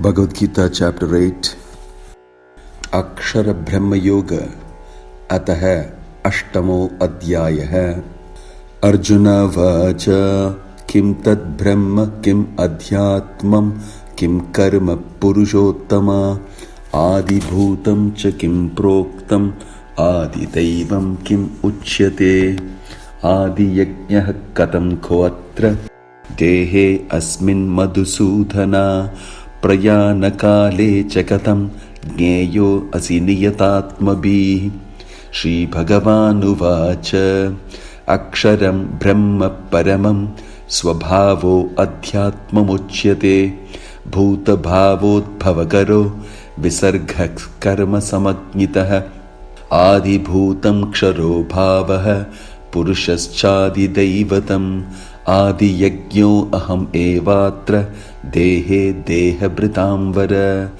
Bhagavad Gita Chapter 8 Akshara Brahma Yoga Ataha Ashtamo Adhyayah Arjuna Vacha Kim Tad Brahma Kim Adhyatmam Kim Karma Purushottama Adi Bhutam Cha Kim Proktam Adi Daivam Kim Uchyate Adi Yajnah Katam Koatra Dehe Asmin Madhusudhana Prayanakale Chakatam Gneyo Asiniyatatmabhi Shri Bhagavan Uvacha Aksharam Brahma Paramam Swabhavo Adhyatmamuchyate Bhuta Bhavodbhavakaro Visargha Karma Samagnitaha Adi Bhutam Ksharo Bhavaha Purushaschadi Daivatam Adi Yajño Aham Evatra Dehe Deha Britamvara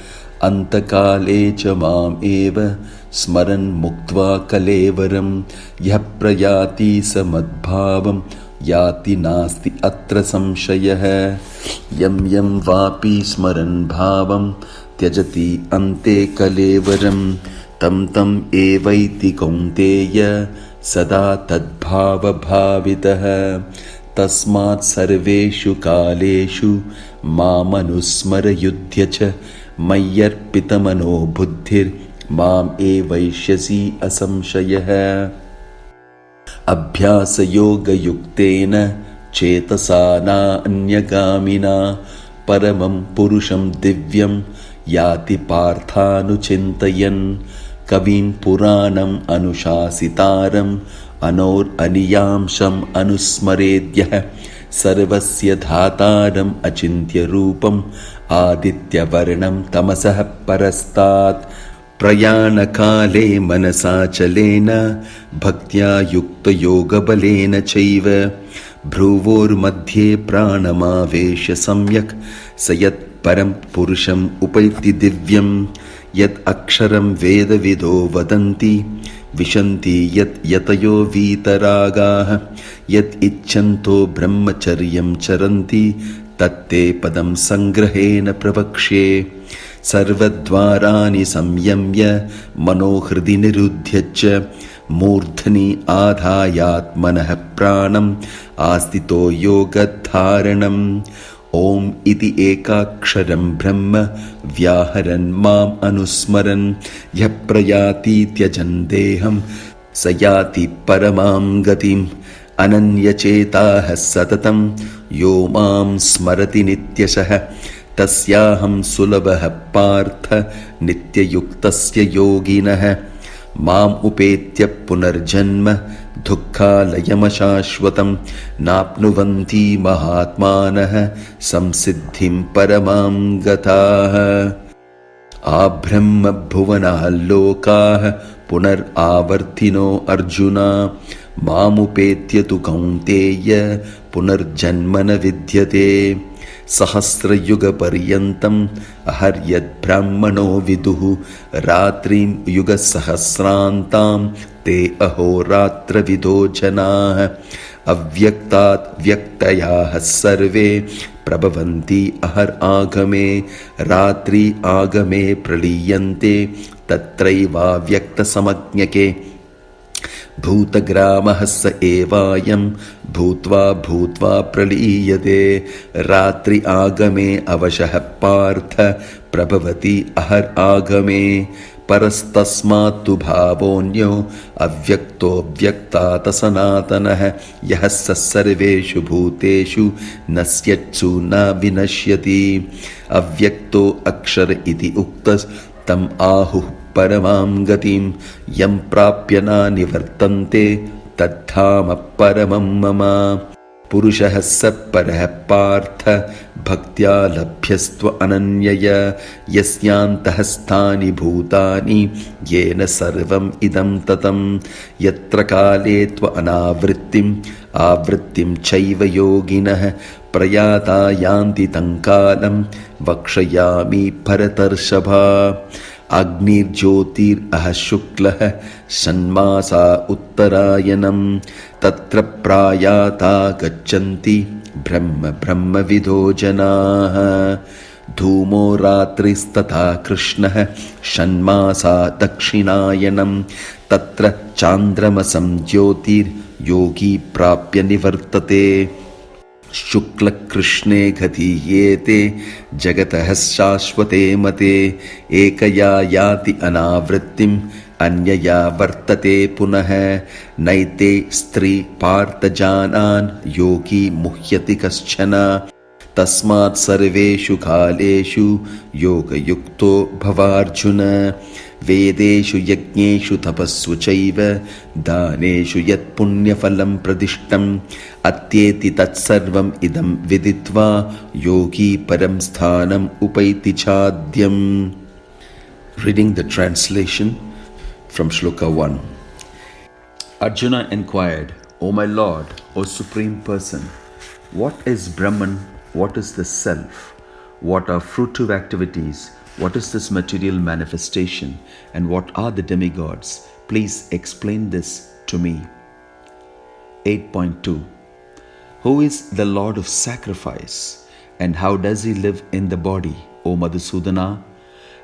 Antakale Cha Mam Eva Smaran Muktva Kalevaram Yaprayati Samadbhavam Yati Nasti Atra Samshayah Yam Yam Vapi Smaran Bhavam Tyajati Ante Kalevaram Tam Tam Evaiti Kaunteya Sada Tadbhava Bhavitaha Tasmat Sarveshu Kaleshu Mamanusmara Yudhyacha Mayarpitamano Buddhir Mam Evaishyasi Asamshayah Abhyasa Yoga Yuktena Chetasana Anyagamina Paramam Purusham Divyam Yati Parthanu Chintayan Kavin Puranam Anushasitaram Anor Aniyamsham Anusmaredyah Sarvasya Dhataram Achintya Rupam Aditya Varnam Tamasah Parastat Prayana Kale Manasa Chalena Bhaktya Yukta Yoga Balena Chaiva Bhruvor Madhye Pranama Vesha Samyak Sayat Param Purusham Upaiti Divyam Yat Aksharam Veda Vido Vadanti Vishanti Yat Yatayo Vitaragaha Yat Icchanto Brahmacharyam Charanti Tatte Padam Sangrahena Pravakshe Sarvadvarani Samyamya Manohrdi Nirudhyacha Murdhani Adhayatmanah Pranam Astito Yoga Dharanam Om iti ekaksharam brahma vyaharan mam anusmaran yaprayati tyajan deham sayati paramam gatim ananyachetah satatam yo mam smarati nityasah tasyaham sulabah partha nityayuktasya yoginah mam upetya punarjanma Dukkhalayamashashvatam Napnuvanti Mahatmanah Samsiddhim Paramam Gataha Abrahma Bhuvanah Lokah Punar Avartino Arjuna Mamupetya tu Kaunteya Punarjanmana Vidyate Sahasra Yuga Paryantam Aharyat Brahmano Viduhu Ratrim Yuga Sahasrantam Te Ahoratra Vido Janah Avyaktat Vyaktayah Sarve Prabhavanti Ahar Agame Ratri Agame Praliyante Tatraiva Vyakta Samajñake Bhutagramah sa evayam bhutva bhutva praliyate ratri agame avashah partha prabhavati ahar agame parastasmatu bhavonyo avyakto vyaktata sanatanah yahassa sarveshu bhuteshu nasyatsu na vinashyati avyakto akshara iti uktas tam ahu Paramam gatim yam prapyana nivartante tadhama paramam mama Purushah sapparah partha bhaktya labhyastva ananyaya yasyantahasthani bhutani yena sarvam idam tatam yatra kale tva anavrittim avrittim chaiva yoginah prayata yanti tankalam vakshayami bharatarshabha Agnir Jyotir Ahashuklah Sanmasa Uttarayanam Tatra Prayata Gachanti Brahma Brahma Vidho Janaha धूमो रात्रिस्तथा कृष्णः षण्मासा दक्षिणायनं तत्र चान्द्रमसं ज्योतिर्योगी प्राप्य निवर्तते शुक्लकृष्णे गतीयेते जगतः शाश्वते मते एकया याति अनावृत्तिम् अन्यया वर्तते पुनः नैते स्त्री पार्थ जानान् योगी मुह्यति कश्चन तस्मात् सर्वेषु कालेषु योगयुक्तो भवार्जुन वेदेषु यज्ञेषु तपस्सु चैव दानेषु यत् पुण्यफलं प्रदिष्टम् अत्येति तत्सर्वम् इदं विदित्वा योगी परं स्थानम् उपैति चाद्यम्. Reading the translation from Shloka 1. Arjuna inquired, O my Lord, O Supreme Person, what is Brahman? What is the Self? What are fruitive activities? What is this material manifestation? And what are the demigods? Please explain this to me. 8.2. Who is the Lord of sacrifice? And how does he live in the body, O Madhusudana?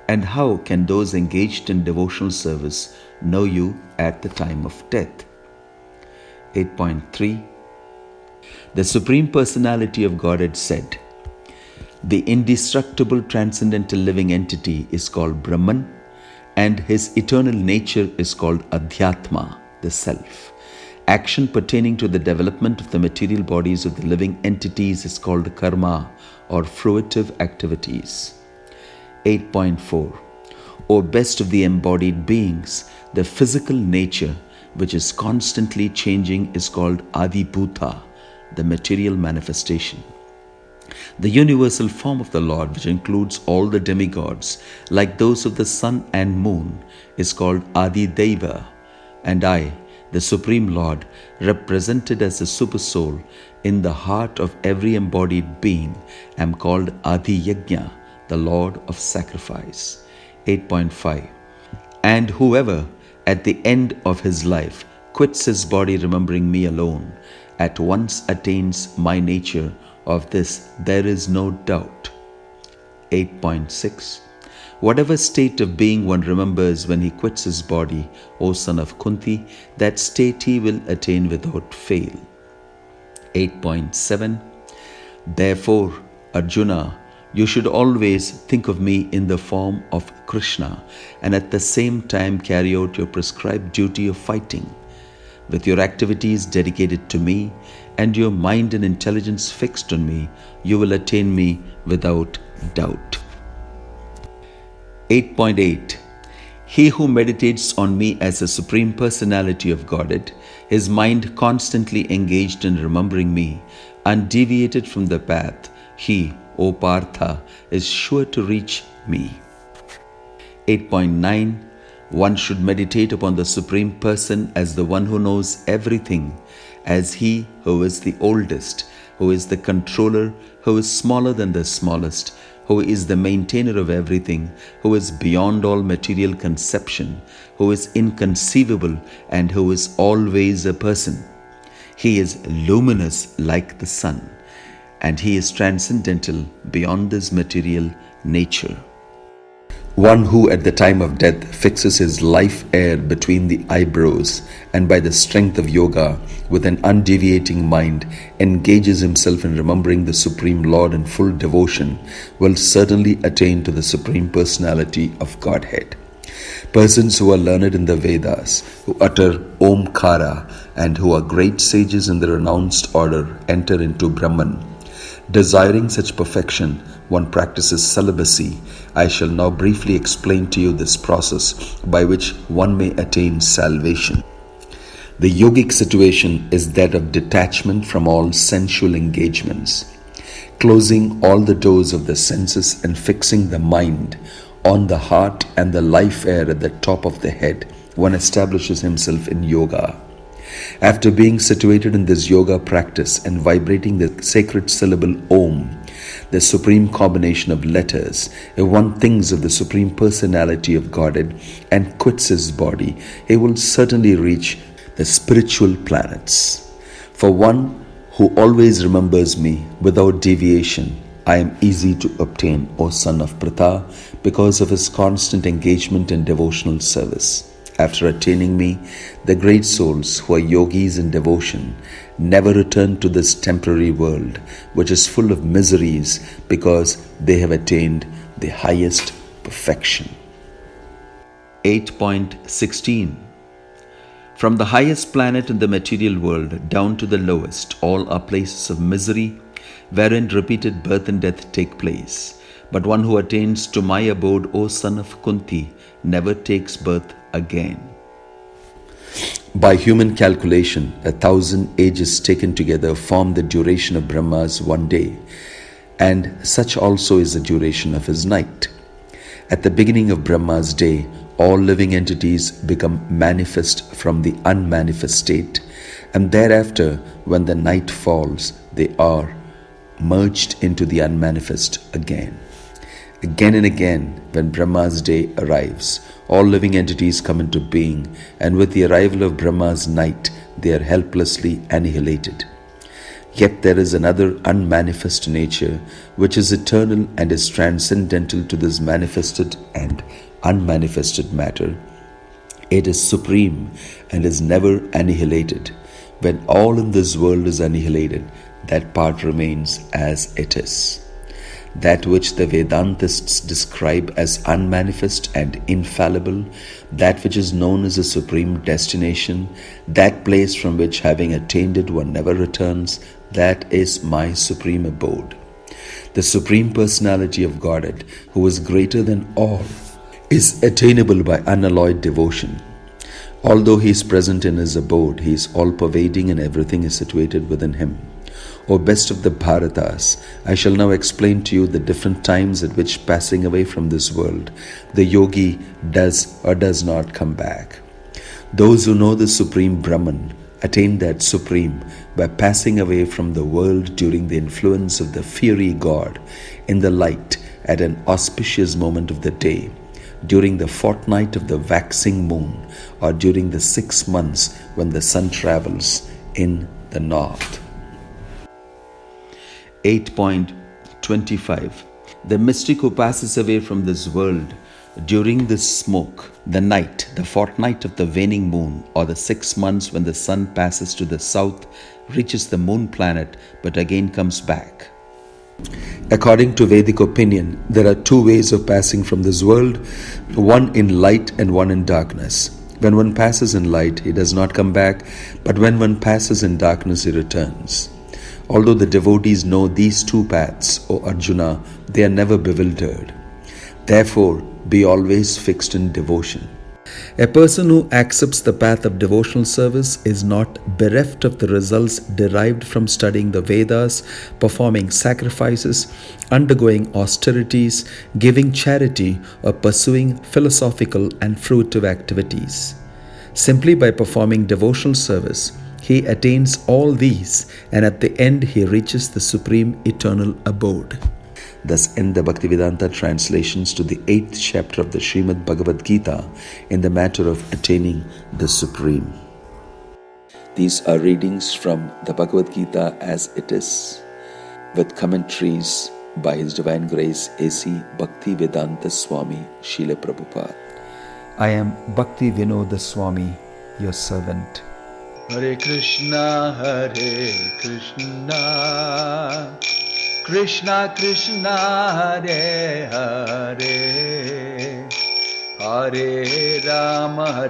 And how can those engaged in devotional service know you at the time of death? 8.3. The Supreme Personality of Godhead said, the indestructible transcendental living entity is called Brahman, and his eternal nature is called Adhyatma, the Self. Action pertaining to the development of the material bodies of the living entities is called karma, or fruitive activities. 8.4. O best of the embodied beings, the physical nature which is constantly changing is called Adibhuta, the material manifestation. The universal form of the Lord, which includes all the demigods, like those of the sun and moon, is called Adideva, and I, the Supreme Lord, represented as the Supersoul in the heart of every embodied being, am called Adi Yajna, the Lord of Sacrifice. 8.5. And whoever, at the end of his life, quits his body remembering me alone, at once attains my nature. Of this there is no doubt. 8.6. Whatever state of being one remembers when he quits his body, O son of Kunti, that state he will attain without fail. 8.7. Therefore, Arjuna, you should always think of me in the form of Krishna, and at the same time carry out your prescribed duty of fighting. With your activities dedicated to me, and your mind and intelligence fixed on me, you will attain me without doubt. 8.8. He who meditates on me as the Supreme Personality of Godhead, his mind constantly engaged in remembering me, undeviated from the path, he, O Partha, is sure to reach me. 8.9. One should meditate upon the Supreme Person as the one who knows everything, as he who is the oldest, who is the controller, who is smaller than the smallest, who is the maintainer of everything, who is beyond all material conception, who is inconceivable, and who is always a person. He is luminous like the sun, and he is transcendental beyond this material nature. One who at the time of death fixes his life air between the eyebrows and by the strength of yoga with an undeviating mind engages himself in remembering the Supreme Lord in full devotion will certainly attain to the Supreme Personality of Godhead. Persons who are learned in the Vedas, who utter Omkara, and who are great sages in the renounced order enter into Brahman. Desiring such perfection, one practices celibacy. I shall now briefly explain to you this process by which one may attain salvation. The yogic situation is that of detachment from all sensual engagements, closing all the doors of the senses and fixing the mind on the heart and the life air at the top of the head. One establishes himself in yoga. After being situated in this yoga practice and vibrating the sacred syllable Om, the supreme combination of letters, if one thinks of the Supreme Personality of Godhead and quits his body, he will certainly reach the spiritual planets. For one who always remembers me without deviation, I am easy to obtain, O son of Pritha, because of his constant engagement in devotional service. After attaining me, the great souls who are yogis in devotion never return to this temporary world, which is full of miseries because they have attained the highest perfection. 8.16 From the highest planet in the material world down to the lowest, all are places of misery, wherein repeated birth and death take place. But one who attains to my abode, O son of Kunti, never takes birth again. By human calculation, 1,000 ages taken together form the duration of Brahma's one day, and such also is the duration of his night. At the beginning of Brahma's day, all living entities become manifest from the unmanifest state, and thereafter, when the night falls, they are merged into the unmanifest again. Again and again, when Brahma's day arrives, all living entities come into being, and with the arrival of Brahma's night, they are helplessly annihilated. Yet there is another unmanifest nature which is eternal and is transcendental to this manifested and unmanifested matter. It is supreme and is never annihilated. When all in this world is annihilated, that part remains as it is. That which the Vedantists describe as unmanifest and infallible, that which is known as a supreme destination, that place from which having attained it one never returns, that is my supreme abode. The Supreme Personality of Godhead, who is greater than all, is attainable by unalloyed devotion. Although he is present in his abode, he is all-pervading and everything is situated within him. O best of the Bharatas, I shall now explain to you the different times at which, passing away from this world, the yogi does or does not come back. Those who know the Supreme Brahman attain that Supreme by passing away from the world during the influence of the fiery god in the light at an auspicious moment of the day, during the fortnight of the waxing moon, or during the 6 months when the sun travels in the north. 8.25 The mystic who passes away from this world during this smoke, the night, the fortnight of the waning moon, or the 6 months when the sun passes to the south, reaches the moon planet but again comes back. According to Vedic opinion, there are 2 ways of passing from this world, one in light and one in darkness. When one passes in light, he does not come back, but when one passes in darkness, he returns. Although the devotees know these 2 paths, O Arjuna, they are never bewildered. Therefore, be always fixed in devotion. A person who accepts the path of devotional service is not bereft of the results derived from studying the Vedas, performing sacrifices, undergoing austerities, giving charity, or pursuing philosophical and fruitive activities. Simply by performing devotional service, he attains all these, and at the end he reaches the supreme eternal abode. Thus end the Bhaktivedanta translations to the 8th chapter of the Srimad Bhagavad Gita in the matter of attaining the Supreme. These are readings from the Bhagavad Gita as it is, with commentaries by His Divine Grace A.C. Bhaktivedanta Swami Srila Prabhupada. I am Bhakti Vinoda Swami, your servant. Hare Krishna, Krishna Krishna, Hare Hare, Hare Rama,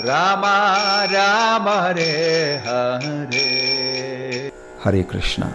Rama Rama, Hare Hare. Hare Krishna.